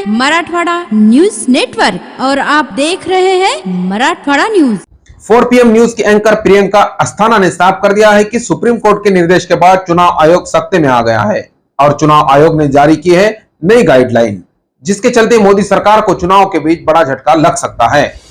Marathwada news network और आप देख रहे हैं मराठवाड़ा न्यूज। 4 PM न्यूज की एंकर प्रियंका अस्थाना ने साफ कर दिया है कि सुप्रीम कोर्ट के निर्देश के बाद चुनाव आयोग सख्ते में आ गया है और चुनाव आयोग ने जारी की है नई गाइडलाइन, जिसके चलते मोदी सरकार को चुनाव के बीच बड़ा झटका लग सकता है।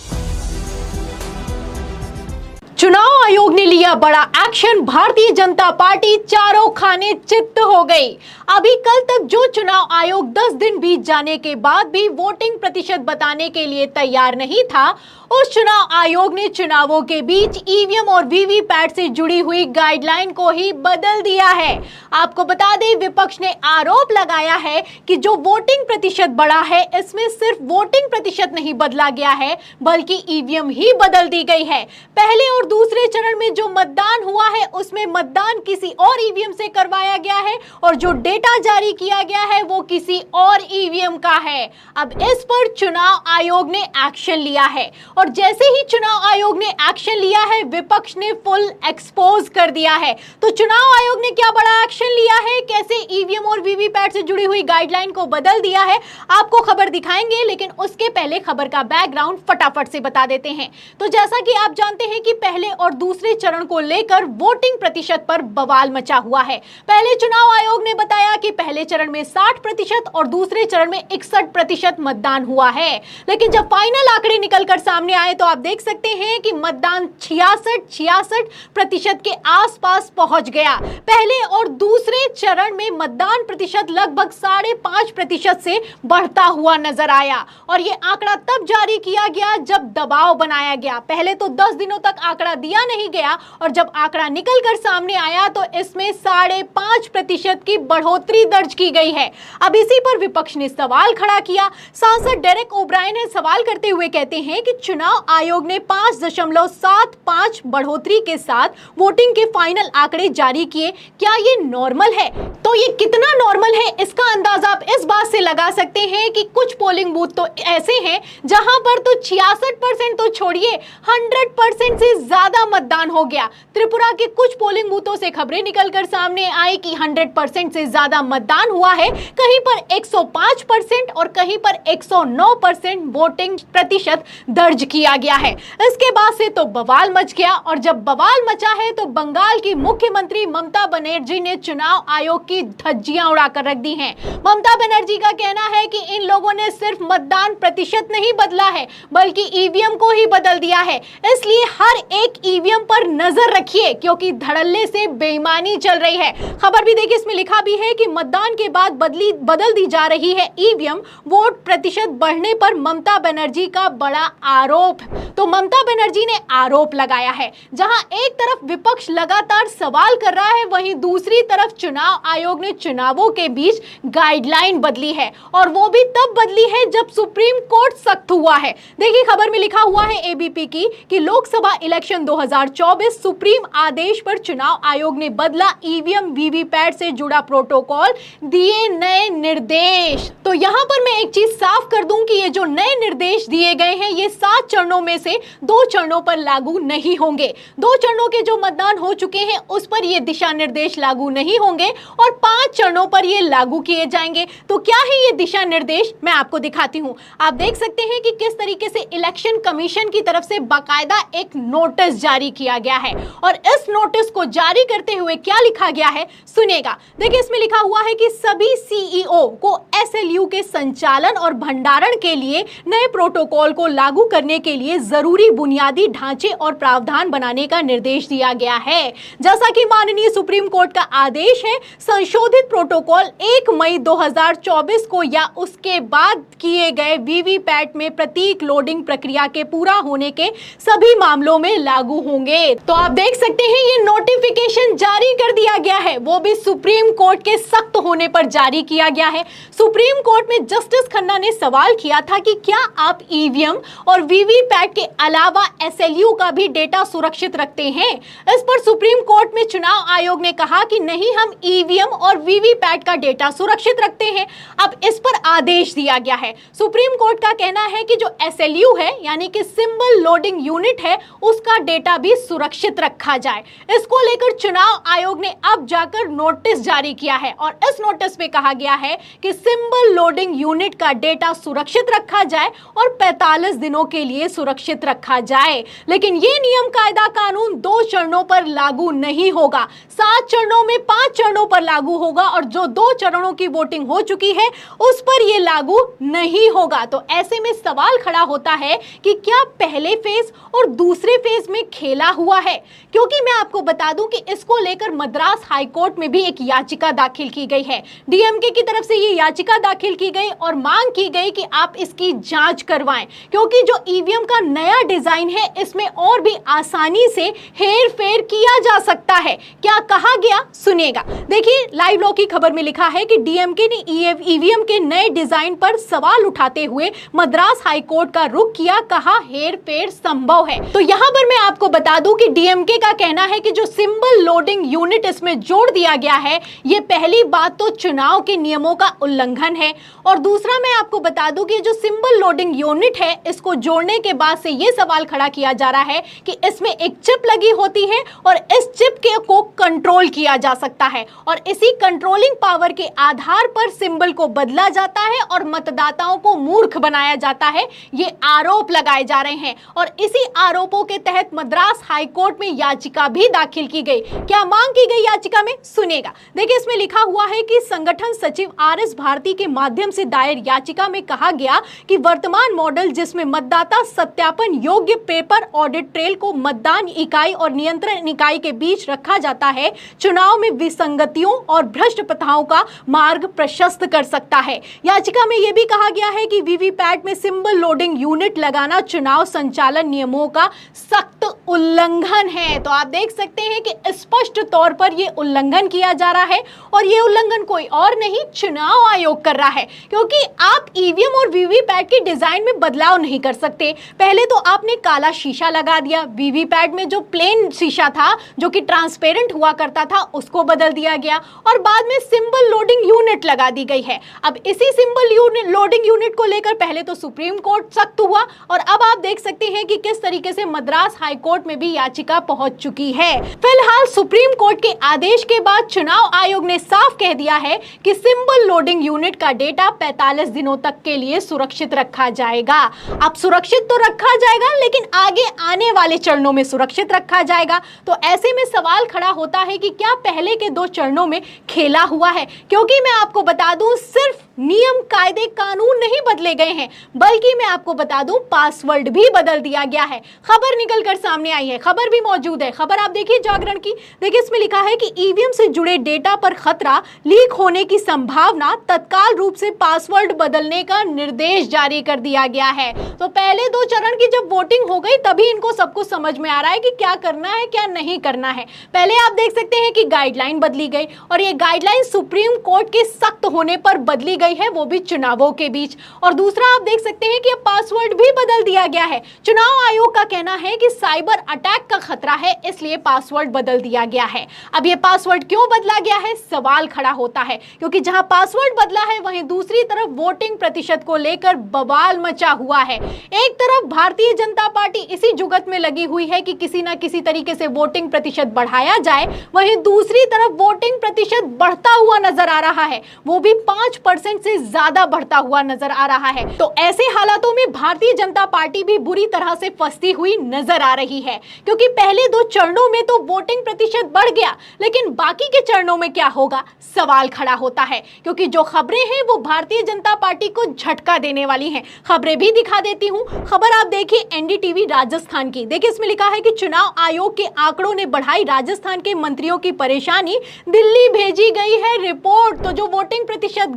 चुनाव आयोग ने लिया बड़ा एक्शन, भारतीय जनता पार्टी चारों खाने चित्त हो गई। अभी कल तक जो चुनाव आयोग 10 दिन बीत जाने के बाद भी वोटिंग प्रतिशत बताने के लिए तैयार नहीं था, उस चुनाव आयोग ने चुनावों के बीच ईवीएम और वीवीपैट से जुड़ी हुई गाइडलाइन को ही बदल दिया है। आपको बता दें, विपक्ष ने आरोप लगाया है कि जो वोटिंग प्रतिशत बढ़ा है, इसमें सिर्फ वोटिंग प्रतिशत नहीं बदला गया है बल्कि ईवीएम ही बदल दी गई है। पहले और दूसरे चरण में जो मतदान हुआ है उसमें मतदान किसी और ईवीएम से करवाया गया है और जो डेटा जारी किया गया है वो किसी और ईवीएम का है। अब इस पर चुनाव आयोग ने एक्शन लिया है और जैसे ही चुनाव आयोग ने एक्शन लिया है, विपक्ष ने फुल एक्सपोज कर दिया है। तो चुनाव आयोग ने क्या बड़ा एक्शन लिया है, कैसे ईवीएम और वीवीपैट से जुड़ी हुई गाइडलाइन को बदल दिया है, आपको खबर दिखाएंगे, लेकिन उसके पहले खबर का बैकग्राउंड फटाफट से बता देते हैं। तो जैसा कि आप जानते हैं कि पहले और दूसरे चरण को लेकर वोटिंग प्रतिशत पर बवाल मचा हुआ है। पहले चुनाव आयोग ने बताया कि पहले चरण में 60% और दूसरे चरण में 61% मतदान हुआ है, लेकिन जब फाइनल आंकड़े निकलकर सामने आए तो आप देख सकते हैं कि मतदान 66% के आसपास पहुंच गया। पहले और दूसरे चरण में मतदान प्रतिशत लगभग 5.5% से बढ़ता हुआ नजर आया और यह आंकड़ा तब जारी किया गया जब दबाव बनाया गया। पहले तो 10 दिनों तक आंकड़ा दिया नहीं गया और जब आंकड़ा निकलकर सामने आया तो इसमें 5.5% की बढ़ोतरी दर्ज की गई है। अब इसी पर विपक्ष ने सवाल खड़ा किया। सांसद डेरेक ओब्रायन ने सवाल करते हुए कहते हैं कि चुनाव आयोग ने 5.75 बढ़ोतरी के साथ वोटिंग के फाइनल आंकड़े जारी किए, क्या ये नॉर्मल है? तो ये कितना नॉर्मल है इसका अंदाजा आप इस बात से लगा सकते हैं कि कुछ पोलिंग बूथ तो ऐसे हैं जहां पर तो 66% तो छोड़िए 100% से ज्यादा मतदान हो गया। त्रिपुरा के कुछ पोलिंग बूथों से खबरें निकलकर सामने आई कि 100% से ज्यादा मतदान हुआ है, कहीं पर 105% और कहीं पर 109% वोटिंग प्रतिशत दर्ज किया गया है। इसके बाद से तो बवाल मच गया और जब बवाल मचा है तो बंगाल की मुख्यमंत्री ममता बनर्जी ने चुनाव आयोग की धज्जियां उड़ाकर रख दी हैं। ममता बनर्जी का कहना है कि इन लोगों ने सिर्फ मतदान प्रतिशत नहीं बदला है बल्कि ईवीएम को ही बदल दिया है, इसलिए हर एक ईवीएम पर नजर रखिए क्योंकि धड़ल्ले से बेईमानी चल रही है। खबर भी देखिए, इसमें लिखा भी है कि मतदान के बाद बदल दी जा रही है ईवीएम, वोट प्रतिशत बढ़ने पर ममता बनर्जी का बड़ा आरोप। तो ममता बनर्जी ने आरोप लगाया है, जहां एक तरफ विपक्ष लगातार सवाल कर रहा है, वहीं दूसरी तरफ चुनाव आयोग ने चुनावों के बीच गाइडलाइन बदली है और वो भी तब बदली है जब सुप्रीम कोर्ट सख्त हुआ है। देखिए, खबर में लिखा हुआ है एबीपी की कि लोकसभा इलेक्शन 2024 सुप्रीम आदेश पर चुनाव आयोग ने बदला ईवीएम वीवीपैट से जुड़ा प्रोटोकॉल, दिए नए निर्देश। तो यहां पर मैं एक चीज साफ कर दूं कि ये जो नए निर्देश दिए गए हैं ये 7 चरणों में से 2 चरणों पर लागू नहीं होंगे। 2 चरणों के जो मतदान हो चुके हैं उस पर ये दिशा निर्देश लागू नहीं होंगे और 5 चरणों पर ये लागू किए जाएंगे। तो क्या है ये दिशा निर्देश, मैं आपको दिखाती हूं। आप देख सकते हैं कि किस तरीके से इलेक्शन कमीशन की तरफ से बाकायदा एक नोटिस जारी किया गया है और इस नोटिस को जारी करते हुए क्या लिखा गया है सुनिएगा। देखिए, इसमें लिखा हुआ है कि सभी सीईओ को एसएलयू के संचालन और भंडारण के लिए नए प्रोटोकॉल को लागू करने के लिए जरूरी बुनियादी ढांचे और प्रावधान बनाने का निर्देश दिया गया है। जैसा कि माननीय सुप्रीम कोर्ट का आदेश है, संशोधित प्रोटोकॉल 1 मई 2024 को या उसके बाद किए गए वीवीपैट में प्रतीक लोडिंग प्रक्रिया के पूरा होने के सभी मामलों में लागू होंगे। तो आप देख सकते हैं ये नोटिफिकेशन जारी कर दिया गया है, वो भी सुप्रीम कोर्ट के सख्त होने पर जारी किया गया है। सुप्रीम कोर्ट में जस्टिस खन्ना ने सवाल किया था कि क्या आप ईवीएम और वीवीपैट के अलावा एसएलयू का भी डेटा सुरक्षित रखते हैं? इस पर सुप्रीम कोर्ट में चुनाव आयोग ने कहा कि नहीं, हम ईवीएम और वीवीपैट का डेटा सुरक्षित रखते हैं। अब अब इस पर आदेश दिया गया है। सुप्रीम कोर्ट का कहना है कि जो SLU है यानी कि सिंबल लोडिंग यूनिट है उसका डेटा भी सुरक्षित रखा जाए। इसको लेकर चुनाव आयोग ने अब जाकर नोटिस जारी किया है और इस नोटिस में कहा गया है कि सिंबल लोडिंग यूनिट का डेटा सुरक्षित रखा जाए और 45 दिनों के लिए सुरक्षित रखा जाए। लेकिन ये नियम कायदा कानून 2 चरणों पर लागू नहीं होगा, 7 चरणों में 5 चरणों पर लागू होगा और जो 2 चरणों की वोटिंग हो चुकी है उस पर यह लागू नहीं होगा। तो ऐसे में सवाल खड़ा होता है कि क्या पहले फेज और दूसरे फेज में खेला हुआ है, क्योंकि मैं आपको बता दूं कि इसको लेकर मद्रास हाई कोर्ट में भी एक याचिका दाखिल की गई है। DMK की तरफ से ये याचिका दाखिल की गई और मांग की गई कि आप इसकी जांच करवाएं, क्योंकि जो EVM का नया डिजाइन है इसमें और भी आसानी से हेर फेर किया जा सकता है। क्या कहा गया सुनिएगा। देखिए, लाइव लॉ की खबर में लिखा है कि DMK ने EVM के नए डिजाइन पर सवाल उठाते हुए मद्रास हाई कोर्ट का रुख किया, कहा हेर फेर संभव है। तो यहां पर मैं आपको बता दूं कि DMK का कहना है कि जो सिंबल लोडिंग यूनिट इसमें जोड़ दिया गया है, ये पहली बात तो चुनाव के नियमों का उल्लंघन है और दूसरा मैं आपको बता दूं कि जो सिंबल लोडिंग यूनिट है इसको जोड़ने के बाद से ये सवाल खड़ा किया जा रहा है कि इसमें एक चिप लगी होती है और इस चिप को कंट्रोल किया जा सकता है और इसी कंट्रोलिंग पावर के आधार पर सिंबल को बदला जाता है और मतदाताओं को मूर्ख बनाया जाता है। ये आरोप लगाए जा रहे हैं और इसी आरोपों के तहत मद्रास हाई कोर्ट में याचिका भी दाखिल की गई। क्या मांग की गई याचिका में सुनेगा। देखिए, इसमें लिखा हुआ है कि संगठन सचिव RS भारती के माध्यम से दायर याचिका में कहा गया कि वर्तमान मॉडल जिसमें मतदाता सत्यापन योग्य पेपर ऑडिट ट्रेल को मतदान इकाई और नियंत्रण इकाई के बीच रखा जाता है, चुनाव में विसंगतियों और भ्रष्ट प्रथाओं का मार्ग प्रशस्त कर सकता है। याचिका में यह भी कहा गया है कि वीवीपैट में सिंबल लोडिंग यूनिट लगाना चुनाव संचालन नियमों का सख्त उल्लंघन है। तो आप देख सकते हैं कि स्पष्ट तौर पर यह उल्लंघन किया जा रहा है और यह उल्लंघन कोई और नहीं, चुनाव आयोग कर रहा है, क्योंकि आप EVM और वीवीपैट के डिजाइन में बदलाव नहीं कर सकते। पहले तो आपने काला शीशा लगा दिया, वीवीपैट में जो प्लेन शीशा था जो कि ट्रांसपेरेंट हुआ करता था उसको बदल दिया गया और बाद में सिंबल लोडिंग यूनिट लगा दी गई है। अब इसी सिंबल लोडिंग यूनिट को लेकर पहले तो सुप्रीम कोर्ट सख्त हुआ और अब आप देख सकते हैं कि किस तरीके से मद्रास हाई कोर्ट में भी याचिका पहुंच चुकी है। फिलहाल सुप्रीम कोर्ट के आदेश के बाद चुनाव आयोग ने साफ कह दिया है कि सिंबल लोडिंग यूनिट का डेटा 45 दिनों तक के लिए सुरक्षित रखा जाएगा। अब सुरक्षित तो रखा जाएगा लेकिन आगे आने वाले चरणों में सुरक्षित रखा जाएगा। तो ऐसे में सवाल खड़ा होता है कि क्या पहले के 2 चरणों में खेला हुआ है, क्योंकि मैं आपको बता दूं सिर्फ नियम कायदे कानून नहीं बदले गए हैं बल्कि मैं आपको बता दूं पासवर्ड भी बदल दिया गया है। खबर निकलकर सामने आई है, खबर भी मौजूद है, खबर आप देखिए जागरण की। देखिए, इसमें लिखा है कि EVM से जुड़े डेटा पर खतरा, लीक होने की संभावना, तत्काल रूप से पासवर्ड बदलने का निर्देश जारी कर दिया गया है। तो पहले 2 चरण की जब वोटिंग हो गई तभी इनको सब कुछ समझ में आ रहा है कि क्या करना है क्या नहीं करना है। पहले आप देख सकते हैं कि गाइडलाइन बदली गई और ये गाइडलाइन सुप्रीम कोर्ट के सख्त होने पर बदली गई है, वो भी चुनावों के बीच। और दूसरा आप देख सकते हैं कि अब पासवर्ड भी बदल दिया गया है। चुनाव आयोग का कहना है कि साइबर अटैक का खतरा है इसलिए पासवर्ड बदल दिया गया है। अब ये पासवर्ड क्यों बदला गया है सवाल खड़ा होता है, क्योंकि जहां पासवर्ड बदला है वहीं दूसरी तरफ वोटिंग प्रतिशत को लेकर बवाल मचा हुआ है। एक तरफ भारतीय जनता पार्टी इसी जुगत में लगी हुई है कि किसी ना किसी तरीके से वोटिंग प्रतिशत बढ़ाया जाए, वहीं दूसरी तरफ वोटिंग प्रतिशत बढ़ता हुआ नजर आ रहा है, वो भी 5% से ज्यादा बढ़ता हुआ नजर आ रहा है। तो ऐसे हालातों में भारतीय जनता पार्टी भी बुरी तरह से फंसती हुई नजर आ रही है, क्योंकि पहले 2 चरणों में तो वोटिंग प्रतिशत बढ़ गया लेकिन बाकी के चरणों में क्या होगा सवाल खड़ा होता है, क्योंकि जो खबरें हैं वो भारतीय जनता पार्टी को झटका देने वाली हैं। खबरें भी दिखा देती हूं। खबर आप देखिए NDTV राजस्थान की। देखिए, इसमें लिखा है कि चुनाव आयोग के आंकड़ों ने बढ़ाई राजस्थान के मंत्रियों की परेशानी, दिल्ली भेजी गई है रिपोर्ट। तो जो वोटिंग प्रतिशत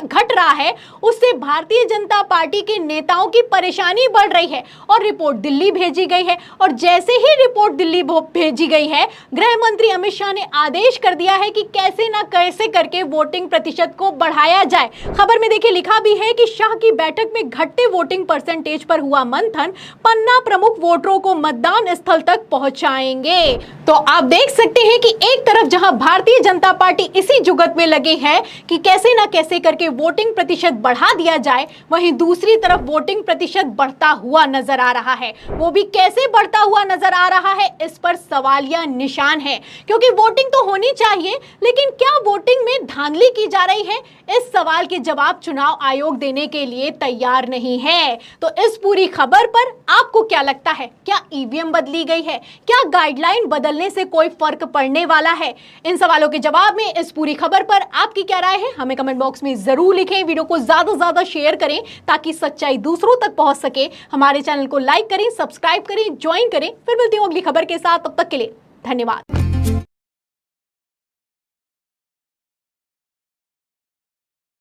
घट रहा है उससे भारतीय जनता पार्टी के नेताओं की परेशानी बढ़ रही है और रिपोर्ट दिल्ली भेजी गई है। और जैसे ही रिपोर्ट दिल्ली भेजी गई है, गृह मंत्री अमित शाह ने आदेश कर दिया है कि कैसे ना कैसे करके वोटिंग प्रतिशत को बढ़ाया जाए। खबर में देखिए लिखा भी है कि शाह की बैठक में घटते वोटिंग परसेंटेज पर हुआ मंथन, पन्ना प्रमुख वोटरों को मतदान स्थल तक पहुंचाएंगे। तो आप देख सकते हैं कि एक तरफ जहां भारतीय जनता पार्टी इसी जुगत में लगी है कि कैसे ना कैसे करके वोटिंग प्रतिशत बढ़ा दिया जाए, वहीं दूसरी तरफ वोटिंग प्रतिशत बढ़ता हुआ नजर आ रहा है। वो भी कैसे बढ़ता हुआ नजर आ रहा है, इस पर सवालिया निशान है। क्योंकि वोटिंग तो होनी चाहिए, लेकिन क्या वोटिंग में धांधली की जा रही है? इस सवाल के जवाब चुनाव आयोग देने के लिए तैयार नहीं है। तो इस पूरी खबर पर आपको क्या लगता है? क्या ईवीएम बदली गई है? क्या गाइडलाइन बदलने से कोई फर्क पड़ने वाला है? इन सवालों के जवाब में इस पूरी खबर पर आपकी क्या राय है, हमें कमेंट बॉक्स में जरूर लिखें। वीडियो को ज्यादा से ज्यादा शेयर करें ताकि सच्चाई दूसरों तक पहुंच सके। हमारे चैनल को लाइक करें, सब्सक्राइब करें, ज्वाइन करें। फिर मिलती हूं अगली खबर के साथ, तब तक के लिए धन्यवाद।